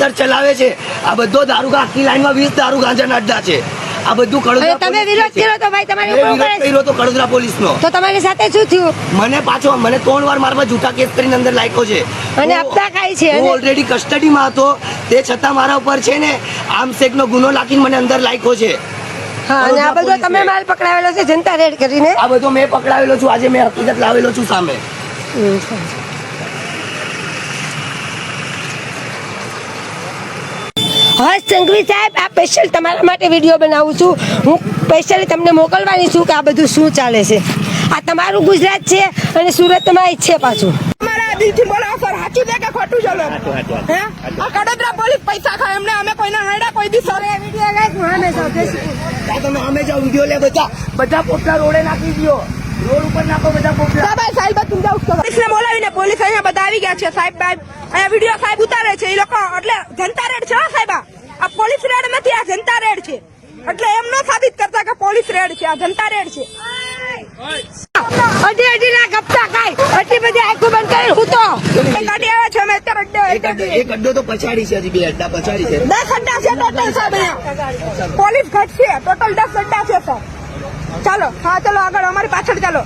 કાયદેસર ચલાવે છે. આ બધો દારૂ આખી લાઈનમાં 20 દારૂ ગાંજાના અડ્ડા છે. આ બધું કડોદરા તમે વિરોધ કર્યો તો ભાઈ તમારી ઉપર કર્યો તો કડોદરા પોલીસનો. તો તમારી સાથે શું થયું? મને 3 વાર મારા જૂઠા કેસ કરીને અંદર લાયકો છે અને હપ્તા ખાય છે. હું ઓલરેડી કસ્ટડીમાં હતો, તે છતાં મારા ઉપર છે ને આર્મસેકનો ગુનો લાગીને મને અંદર લાયકો છે. હા, અને આ બધો તમે માલ પકડાવેલો છે જનતા રેડ કરીને? આ બધો મેં પકડાવેલો છું. આજે મેં હકીકત લાવેલો છું સામે. હા સંઘવી સાહેબ, આ સ્પેશિયલ તમારા માટે વિડીયો બનાવું છું. હું સ્પેશિયલી તમને મોકલવાની છું કે આ બધું શું ચાલે છે. આ તમારું ગુજરાત છે અને સુરતમાં જ છે પાછું. અમારા દિલથી બોલો સર, સાચું છે કે ખોટું ચાલે? હે આ કડોદરા પોલીસ પૈસા ખાય અમને, અમે કોઈના હરડા કોઈ દી સર વિડીયો લાઈક હું અમે સૌ તમે અમે જાઓ વિડીયો લે, બધા પોટલા રોડે નાખી દો, રોડ ઉપર નાખો બધા પોટલા. સાહેબ તું જાવ પોલીસને બોલાવીને પોલીસ અહીંયા બધા આવી ગયા છે. સાહેબ અહીંયા વિડીયો સાહેબ ઉતારે છે એ લોકો. એટલે જનતા રેડ છે સાહેબ, આ પોલીસ રેડ નથી, આ જનતા રેડ છે. એટલે એમ ન સાબિત કરતા કે પોલીસ રેડ છે, આ જનતા રેડ છે. અઢી લાખ હપ્તા ખાય, આટલી બધી આંખો બંધ કરી હું તો ગાડી આવે છે. અમે અત્યારે એક અડ્ડો તો પછાડી છે, હજી 2 અડ્ડા પછાડી છે. 10 અડ્ડા છે ટોટલ સાહેબ અહીંયા. પોલીસ ઘટશે, ટોટલ 10 અડ્ડા છે સર. ચાલો, હા ચાલો આગળ અમારી પાછળ ચાલો.